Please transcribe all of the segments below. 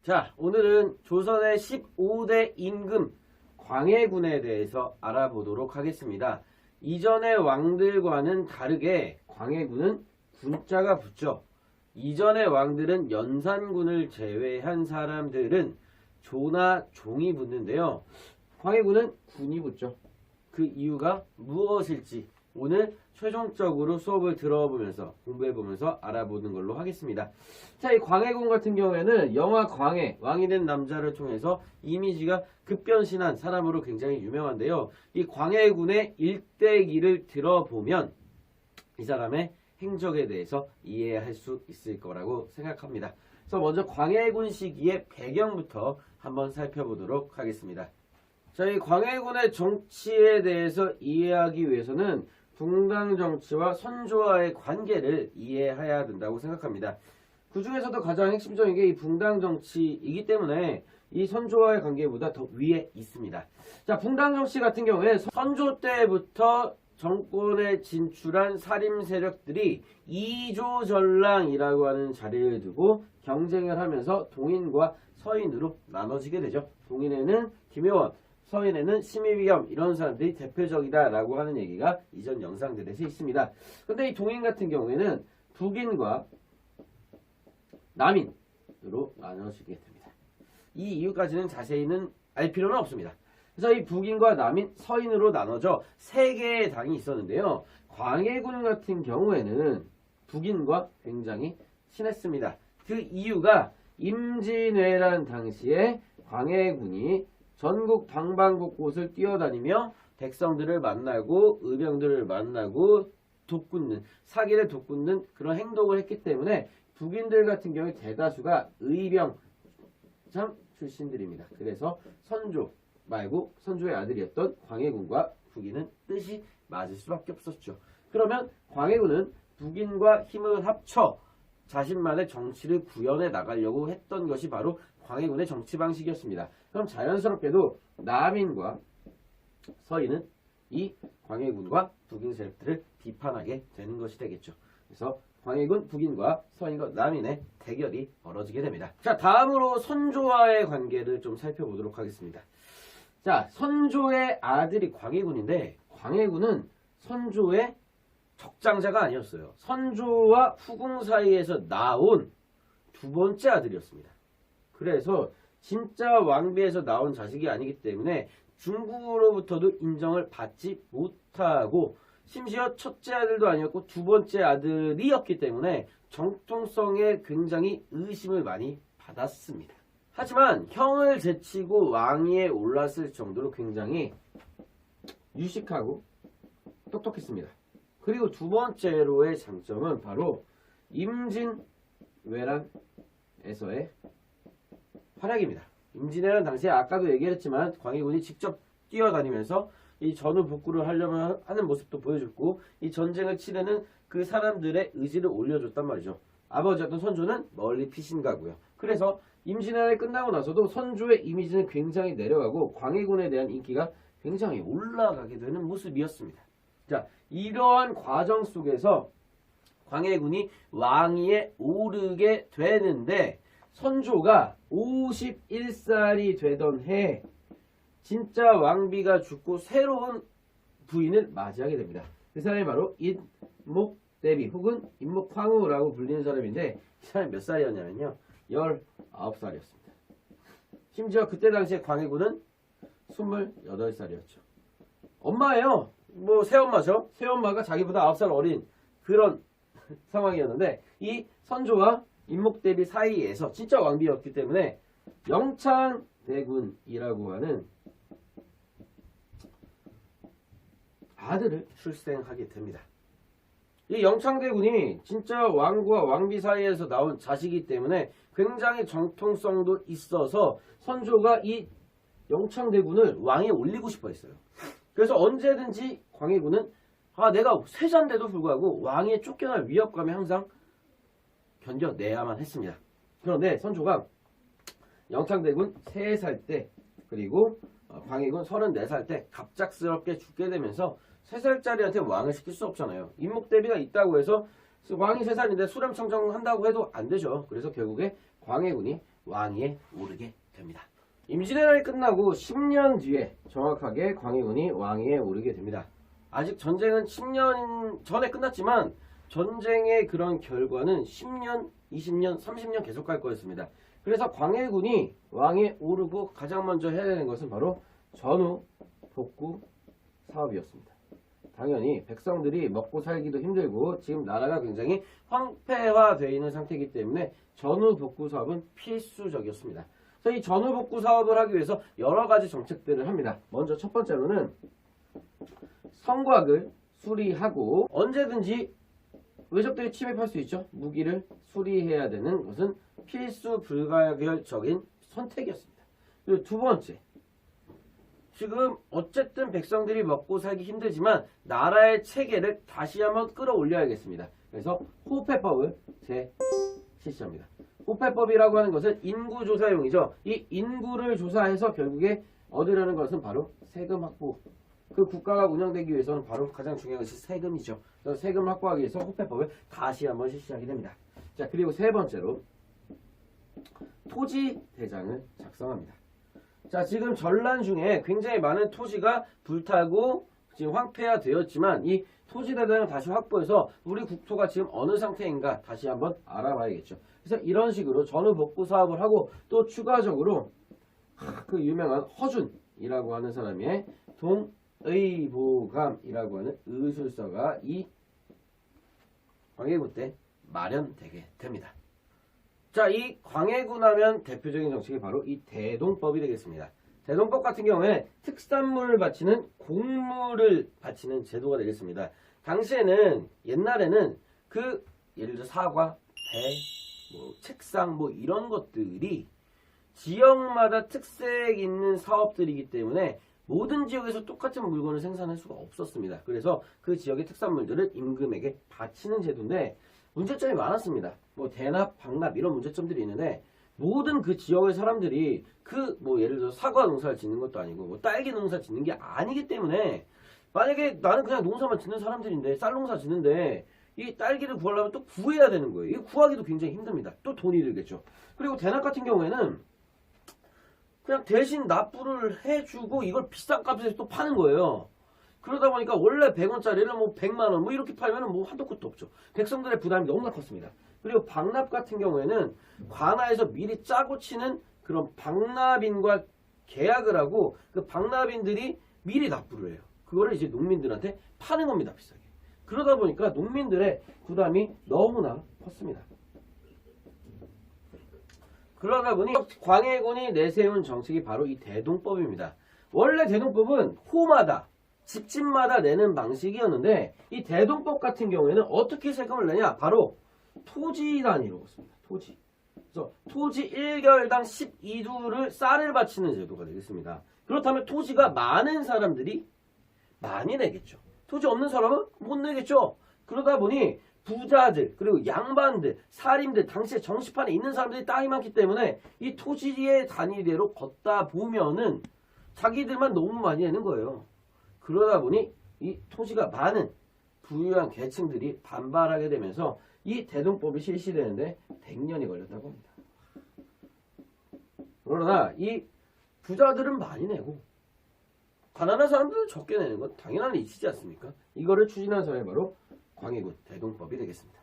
자, 오늘은 조선의 15대 임금 광해군에 대해서 알아보도록 하겠습니다. 이전의 왕들과는 다르게 광해군은 군자가 붙죠. 이전의 왕들은 연산군을 제외한 사람들은 조나 종이 붙는데요. 광해군은 군이 붙죠. 그 이유가 무엇일지 오늘 최종적으로 수업을 들어보면서 공부해보면서 알아보는 걸로 하겠습니다. 자, 이 광해군 같은 경우에는 영화 광해, 왕이 된 남자를 통해서 이미지가 급변신한 사람으로 굉장히 유명한데요. 이 광해군의 일대기를 들어보면 이 사람의 행적에 대해서 이해할 수 있을 거라고 생각합니다. 그래서 먼저 광해군 시기의 배경부터 한번 살펴보도록 하겠습니다. 자, 이 광해군의 정치에 대해서 이해하기 위해서는 붕당 정치와 선조와의 관계를 이해해야 된다고 생각합니다. 그 중에서도 가장 핵심적인 게 이 붕당 정치이기 때문에 이 선조와의 관계보다 더 위에 있습니다. 자, 붕당 정치 같은 경우에 선조 때부터 정권에 진출한 살림 세력들이 이조전랑이라고 하는 자리를 두고 경쟁을 하면서 동인과 서인으로 나눠지게 되죠. 동인에는 김효원, 서인에는 심의위험 이런 사람들이 대표적이다라고 하는 얘기가 이전 영상들에서 있습니다. 근데 이 동인 같은 경우에는 북인과 남인으로 나눠지게 됩니다. 이 이유까지는 자세히는 알 필요는 없습니다. 그래서 이 북인과 남인, 서인으로 나눠져 세 개의 당이 있었는데요. 광해군 같은 경우에는 북인과 굉장히 친했습니다. 그 이유가 임진왜란 당시에 광해군이 전국 방방곳곳을 뛰어다니며 백성들을 만나고 의병들을 만나고 돕궂는 사기를 돕궂는 그런 행동을 했기 때문에 북인들 같은 경우에 대다수가 의병장 출신들입니다. 그래서 선조 말고 선조의 아들이었던 광해군과 북인은 뜻이 맞을 수밖에 없었죠. 그러면 광해군은 북인과 힘을 합쳐 자신만의 정치를 구현해 나가려고 했던 것이 바로 광해군의 정치 방식이었습니다. 그럼 자연스럽게도 남인과 서인은 이 광해군과 북인 세력들을 비판하게 되는 것이 되겠죠. 그래서 광해군, 북인과 서인과 남인의 대결이 벌어지게 됩니다. 자, 다음으로 선조와의 관계를 좀 살펴보도록 하겠습니다. 자, 선조의 아들이 광해군인데 광해군은 선조의 적장자가 아니었어요. 선조와 후궁 사이에서 나온 두 번째 아들이었습니다. 그래서 진짜 왕비에서 나온 자식이 아니기 때문에 중국으로부터도 인정을 받지 못하고 심지어 첫째 아들도 아니었고 두 번째 아들이었기 때문에 정통성에 굉장히 의심을 많이 받았습니다. 하지만 형을 제치고 왕위에 올랐을 정도로 굉장히 유식하고 똑똑했습니다. 그리고 두 번째로의 장점은 바로 임진왜란에서의 활약입니다. 임진왜란 당시에 아까도 얘기했지만 광해군이 직접 뛰어다니면서 이 전후 복구를 하려면 하는 모습도 보여줬고 이 전쟁을 치르는 그 사람들의 의지를 올려줬단 말이죠. 아버지였던 선조는 멀리 피신가고요. 그래서 임진왜란이 끝나고 나서도 선조의 이미지는 굉장히 내려가고 광해군에 대한 인기가 굉장히 올라가게 되는 모습이었습니다. 자, 이러한 과정 속에서 광해군이 왕위에 오르게 되는데 선조가 51살이 되던 해 진짜 왕비가 죽고 새로운 부인을 맞이하게 됩니다. 그 사람이 바로 인목대비 혹은 인목황후라고 불리는 사람인데 이 사람이 몇 살이었냐면요. 19살이었습니다. 심지어 그때 당시에 광해군은 28살이었죠. 엄마예요. 뭐 새엄마죠. 새엄마가 자기보다 9살 어린 그런 상황이었는데 이 선조와 인목대비 사이에서 진짜 왕비였기 때문에 영창대군이라고 하는 아들을 출생하게 됩니다. 이 영창대군이 진짜 왕과 왕비 사이에서 나온 자식이기 때문에 굉장히 정통성도 있어서 선조가 이 영창대군을 왕에 올리고 싶어 했어요. 그래서 언제든지 광해군은 내가 세자인데도 불구하고 왕에 쫓겨날 위협감에 항상 견뎌내야만 했습니다. 그런데 선조가 영창대군 3살 때 그리고 광해군 34살 때 갑작스럽게 죽게 되면서 3살짜리한테 왕을 시킬 수 없잖아요. 인목대비가 있다고 해서 왕이 3살인데 수렴청정 한다고 해도 안 되죠. 그래서 결국에 광해군이 왕위에 오르게 됩니다. 임진왜란이 끝나고 10년 뒤에 정확하게 광해군이 왕위에 오르게 됩니다. 아직 전쟁은 10년 전에 끝났지만 전쟁의 그런 결과는 10년, 20년, 30년 계속 갈 거였습니다. 그래서 광해군이 왕위에 오르고 가장 먼저 해야 되는 것은 바로 전후 복구 사업이었습니다. 당연히 백성들이 먹고 살기도 힘들고 지금 나라가 굉장히 황폐화되어 있는 상태이기 때문에 전후 복구 사업은 필수적이었습니다. 그래서 이 전후 복구 사업을 하기 위해서 여러 가지 정책들을 합니다. 먼저 첫 번째로는 성곽을 수리하고 언제든지 외적들이 침입할 수 있죠. 무기를 수리해야 되는 것은 필수 불가결적인 선택이었습니다. 그리고 두 번째, 지금 어쨌든 백성들이 먹고 살기 힘들지만 나라의 체계를 다시 한번 끌어올려야겠습니다. 그래서 호패법을 실시합니다. 호패법이라고 하는 것은 인구조사용이죠. 이 인구를 조사해서 결국에 얻으려는 것은 바로 세금 확보. 그 국가가 운영되기 위해서는 바로 가장 중요한 것이 세금이죠. 그래서 세금을 확보하기 위해서 호패법을 다시 한번 실시하게 됩니다. 자, 그리고 세 번째로 토지대장을 작성합니다. 자, 지금 전란 중에 굉장히 많은 토지가 불타고 지금 황폐화 되었지만 이 토지대장을 다시 확보해서 우리 국토가 지금 어느 상태인가 다시 한번 알아봐야겠죠. 그래서 이런 식으로 전후 복구 사업을 하고 또 추가적으로 그 유명한 허준이라고 하는 사람의 동의보감이라고 하는 의술서가 이 광해군 때 마련되게 됩니다. 자, 이 광해군 하면 대표적인 정책이 바로 이 대동법이 되겠습니다. 대동법 같은 경우에 특산물을 바치는 공물을 바치는 제도가 되겠습니다. 당시에는 옛날에는 그 예를 들어 사과, 배, 책상 이런 것들이 지역마다 특색 있는 사업들이기 때문에 모든 지역에서 똑같은 물건을 생산할 수가 없었습니다. 그래서 그 지역의 특산물들을 임금에게 바치는 제도인데 문제점이 많았습니다. 대납, 방납 이런 문제점들이 있는데 모든 그 지역의 사람들이 예를 들어 사과 농사를 짓는 것도 아니고 딸기 농사 짓는 게 아니기 때문에 만약에 나는 그냥 농사만 짓는 사람들인데 쌀 농사 짓는데 이 딸기를 구하려면 또 구해야 되는 거예요. 이거 구하기도 굉장히 힘듭니다. 또 돈이 들겠죠. 그리고 대납 같은 경우에는 그냥 대신 납부를 해주고 이걸 비싼 값에 또 파는 거예요. 그러다 보니까 원래 100원짜리를 100만원 이렇게 팔면 한도 끝도 없죠. 백성들의 부담이 너무나 컸습니다. 그리고 방납 같은 경우에는 관아에서 미리 짜고 치는 그런 방납인과 계약을 하고 그 방납인들이 미리 납부를 해요. 그거를 이제 농민들한테 파는 겁니다. 비싸게. 그러다 보니까 농민들의 부담이 너무나 컸습니다. 그러다 보니 광해군이 내세운 정책이 바로 이 대동법입니다. 원래 대동법은 호마다 집집마다 내는 방식이었는데 이 대동법 같은 경우에는 어떻게 세금을 내냐? 바로 토지 단위로 씁니다. 토지. 그래서 토지 1결당 12두를 쌀을 바치는 제도가 되겠습니다. 그렇다면 토지가 많은 사람들이 많이 내겠죠. 토지 없는 사람은 못 내겠죠. 그러다 보니 부자들 그리고 양반들, 사림들, 당시에 정치판에 있는 사람들이 땅이 많기 때문에 이 토지의 단위대로 걷다 보면은 자기들만 너무 많이 내는 거예요. 그러다 보니 이 토지가 많은 부유한 계층들이 반발하게 되면서 이 대동법이 실시되는데 100년이 걸렸다고 합니다. 그러나 이 부자들은 많이 내고 가난한 사람들은 적게 내는 건 당연한 이치지 않습니까? 이거를 추진한 사람이 바로 광해군 대동법이 되겠습니다.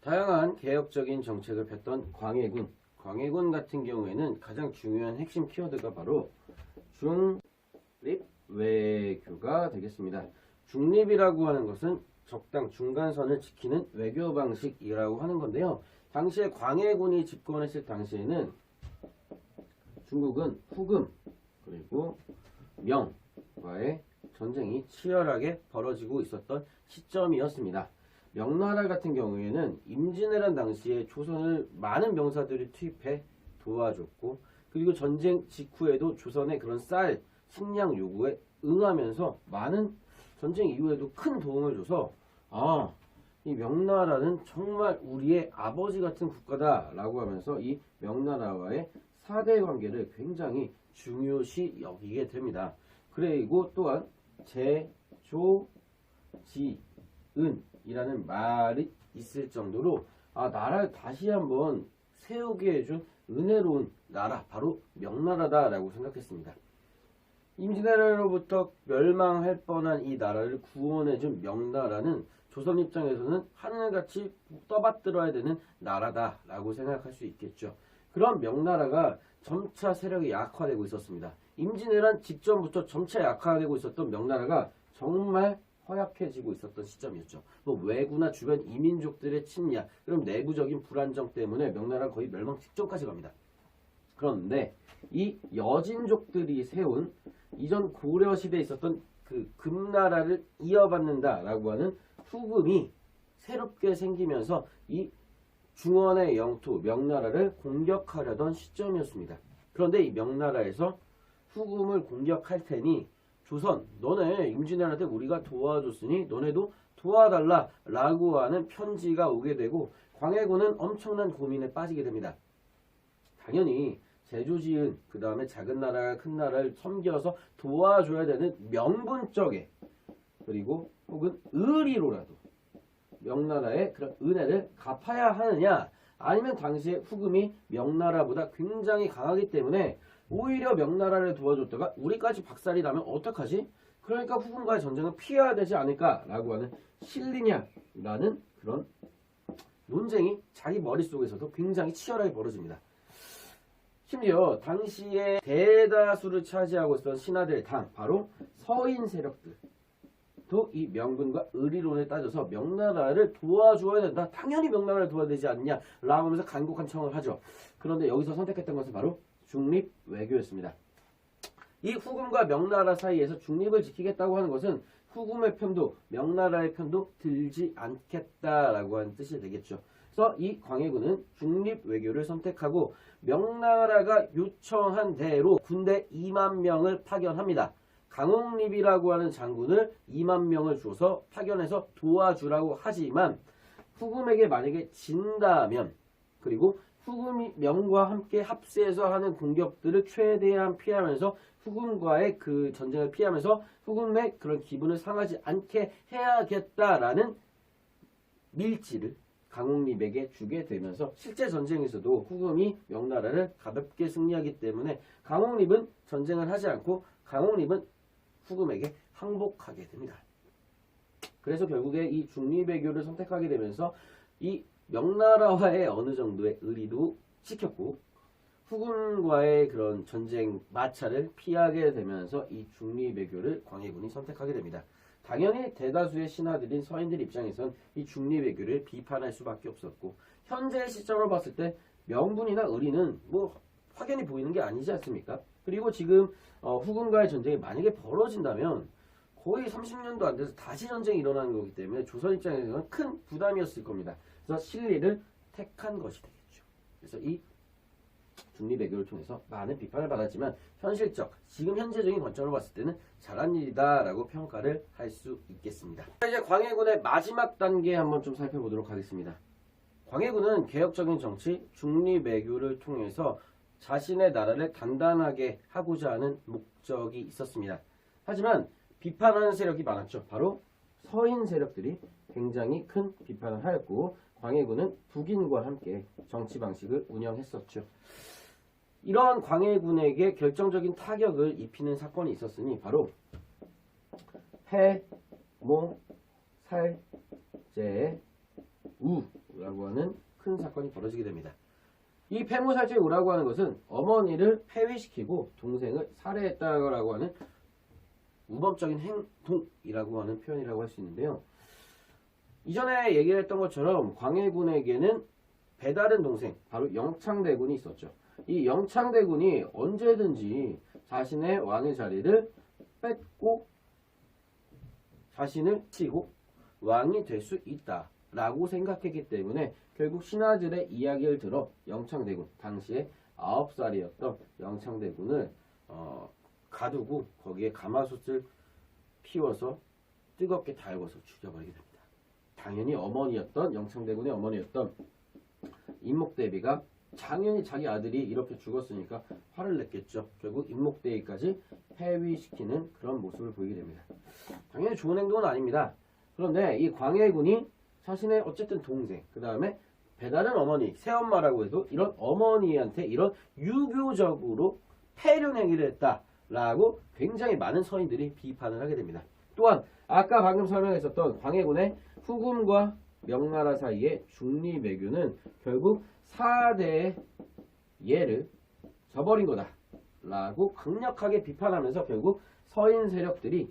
다양한 개혁적인 정책을 폈던 광해군. 광해군 같은 경우에는 가장 중요한 핵심 키워드가 바로 중립 외교가 되겠습니다. 중립이라고 하는 것은 적당 중간선을 지키는 외교 방식이라고 하는 건데요. 당시에 광해군이 집권했을 당시에는 중국은 후금 그리고 명과의 전쟁이 치열하게 벌어지고 있었던 시점이었습니다. 명나라 같은 경우에는 임진왜란 당시에 조선을 많은 병사들이 투입해 도와줬고 그리고 전쟁 직후에도 조선의 그런 쌀, 식량 요구에 응하면서 많은 전쟁 이후에도 큰 도움을 줘서 이 명나라는 정말 우리의 아버지 같은 국가다라고 하면서 이 명나라와의 사대 관계를 굉장히 중요시 여기게 됩니다. 그리고 또한 제조지은이라는 말이 있을 정도로 나라를 다시 한번 세우게 해준 은혜로운 나라, 바로 명나라다라고 생각했습니다. 임진왜란으로부터 멸망할 뻔한 이 나라를 구원해준 명나라는 조선 입장에서는 하늘같이 떠받들어야 되는 나라다라고 생각할 수 있겠죠. 그런 명나라가 점차 세력이 약화되고 있었습니다. 임진왜란 직전부터 점차 약화되고 있었던 명나라가 정말 허약해지고 있었던 시점이었죠. 뭐 왜구나 주변 이민족들의 침략, 그럼 내부적인 불안정 때문에 명나라가 거의 멸망 직전까지 갑니다. 그런데 이 여진족들이 세운 이전 고려 시대에 있었던 그 금나라를 이어받는다라고 하는 후금이 새롭게 생기면서 이 중원의 영토 명나라를 공격하려던 시점이었습니다. 그런데 이 명나라에서 후금을 공격할 테니 조선, 너네 임진왜란 때 우리가 도와줬으니 너네도 도와달라 라고 하는 편지가 오게 되고 광해군은 엄청난 고민에 빠지게 됩니다. 당연히 제조지은 그 다음에 작은 나라가 큰 나라를 섬겨서 도와줘야 되는 명분적에 그리고 혹은 의리로라도 명나라의 그런 은혜를 갚아야 하느냐, 아니면 당시에 후금이 명나라보다 굉장히 강하기 때문에 오히려 명나라를 도와줬다가 우리까지 박살이 나면 어떡하지? 그러니까 후금과의 전쟁을 피해야 되지 않을까라고 하는 실리냐라는 그런 논쟁이 자기 머릿속에서도 굉장히 치열하게 벌어집니다. 심지어 당시에 대다수를 차지하고 있었던 신하들의 당, 바로 서인 세력들도 이 명분과 의리론에 따져서 명나라를 도와줘야 된다. 당연히 명나라를 도와야 되지 않느냐 라고 하면서 간곡한 청을 하죠. 그런데 여기서 선택했던 것은 바로 중립 외교였습니다. 이 후금과 명나라 사이에서 중립을 지키겠다고 하는 것은 후금의 편도, 명나라의 편도 들지 않겠다라고 하는 뜻이 되겠죠. 그래서 이 광해군은 중립 외교를 선택하고 명나라가 요청한 대로 군대 2만 명을 파견합니다. 강홍립이라고 하는 장군을 2만 명을 줘서 파견해서 도와주라고 하지만 후금에게 만약에 진다면, 그리고 후금이 명과 함께 합세해서 하는 공격들을 최대한 피하면서 후금과의 그 전쟁을 피하면서 후금의 그런 기분을 상하지 않게 해야겠다라는 밀지를 강홍립에게 주게 되면서 실제 전쟁에서도 후금이 명나라를 가볍게 승리하기 때문에 강홍립은 전쟁을 하지 않고 강홍립은 후금에게 항복하게 됩니다. 그래서 결국에 이 중립외교를 선택하게 되면서 이 명나라와의 어느 정도의 의리도 지켰고 후금과의 그런 전쟁 마찰을 피하게 되면서 이 중립외교를 광해군이 선택하게 됩니다. 당연히 대다수의 신하들인 서인들 입장에선 이 중립외교를 비판할 수밖에 없었고, 현재 시점으로 봤을 때 명분이나 의리는 뭐 확연히 보이는 게 아니지 않습니까? 그리고 지금 후금과의 전쟁이 만약에 벌어진다면 거의 30년도 안 돼서 다시 전쟁이 일어나는 거기 때문에 조선 입장에서는 큰 부담이었을 겁니다. 그래서 실리를 택한 것이 되겠죠. 그래서 이 중립외교를 통해서 많은 비판을 받았지만 현실적, 지금 현재적인 관점으로 봤을 때는 잘한 일이다라고 평가를 할 수 있겠습니다. 이제 광해군의 마지막 단계 한번 좀 살펴보도록 하겠습니다. 광해군은 개혁적인 정치, 중립외교를 통해서 자신의 나라를 단단하게 하고자 하는 목적이 있었습니다. 하지만 비판하는 세력이 많았죠. 바로 서인 세력들이 굉장히 큰 비판을 하였고 광해군은 북인과 함께 정치 방식을 운영했었죠. 이러한 광해군에게 결정적인 타격을 입히는 사건이 있었으니 바로 폐모살제우라고 하는 큰 사건이 벌어지게 됩니다. 이 폐모살제우라고 하는 것은 어머니를 폐위시키고 동생을 살해했다고 하는 우범적인 행동이라고 하는 표현이라고 할 수 있는데요. 이전에 얘기를 했던 것처럼 광해군에게는 배다른 동생, 바로 영창대군이 있었죠. 이 영창대군이 언제든지 자신의 왕의 자리를 뺏고 자신을 치고 왕이 될 수 있다라고 생각했기 때문에 결국 신하들의 이야기를 들어 영창대군, 당시에 9살이었던 영창대군을 가두고 거기에 가마솥을 피워서 뜨겁게 달궈서 죽여버리게 됩니다. 당연히 어머니였던, 영창대군의 어머니였던 임목대비가 당연히 자기 아들이 이렇게 죽었으니까 화를 냈겠죠. 결국 임목대비까지 폐위시키는 그런 모습을 보이게 됩니다. 당연히 좋은 행동은 아닙니다. 그런데 이 광해군이 자신의 어쨌든 동생, 그 다음에 배다른 어머니, 새엄마라고 해도 이런 어머니한테 이런 유교적으로 폐륜행위를 했다라고 굉장히 많은 서인들이 비판을 하게 됩니다. 또한 아까 방금 설명했었던 광해군의 후금과 명나라 사이의 중리매교는 결국 4대의 예를 저버린 거다 라고 강력하게 비판하면서 결국 서인 세력들이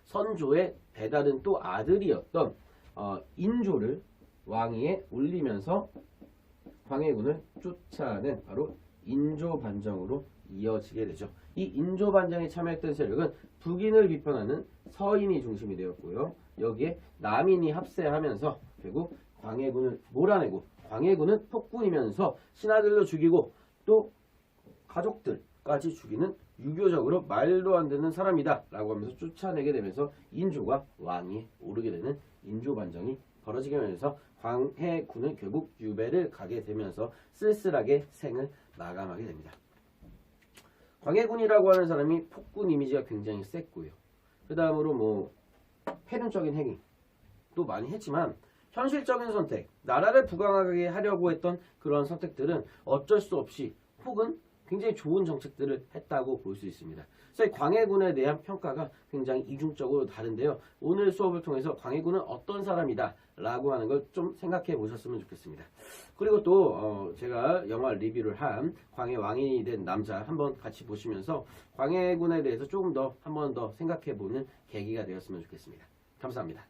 선조의 배다른 또 아들이었던 인조를 왕위에 올리면서 광해군을 쫓아낸 바로 인조반정으로 이어지게 되죠. 이 인조반정에 참여했던 세력은 북인을 비판하는 서인이 중심이 되었고요. 여기에 남인이 합세하면서 결국 광해군을 몰아내고 광해군은 폭군이면서 신하들도 죽이고 또 가족들까지 죽이는 유교적으로 말도 안 되는 사람이다 라고 하면서 쫓아내게 되면서 인조가 왕위에 오르게 되는 인조반정이 벌어지게 되면서 광해군은 결국 유배를 가게 되면서 쓸쓸하게 생을 마감하게 됩니다. 광해군이라고 하는 사람이 폭군 이미지가 굉장히 셌고요. 그 다음으로 뭐 폐륜적인 행위도 많이 했지만 현실적인 선택, 나라를 부강하게 하려고 했던 그런 선택들은 어쩔 수 없이 혹은 굉장히 좋은 정책들을 했다고 볼 수 있습니다. 그래서 광해군에 대한 평가가 굉장히 이중적으로 다른데요. 오늘 수업을 통해서 광해군은 어떤 사람이다 라고 하는 걸 좀 생각해 보셨으면 좋겠습니다. 그리고 또 제가 영화 리뷰를 한 광해 왕이 된 남자 한번 같이 보시면서 광해군에 대해서 조금 더 한 번 더 생각해 보는 계기가 되었으면 좋겠습니다. 감사합니다.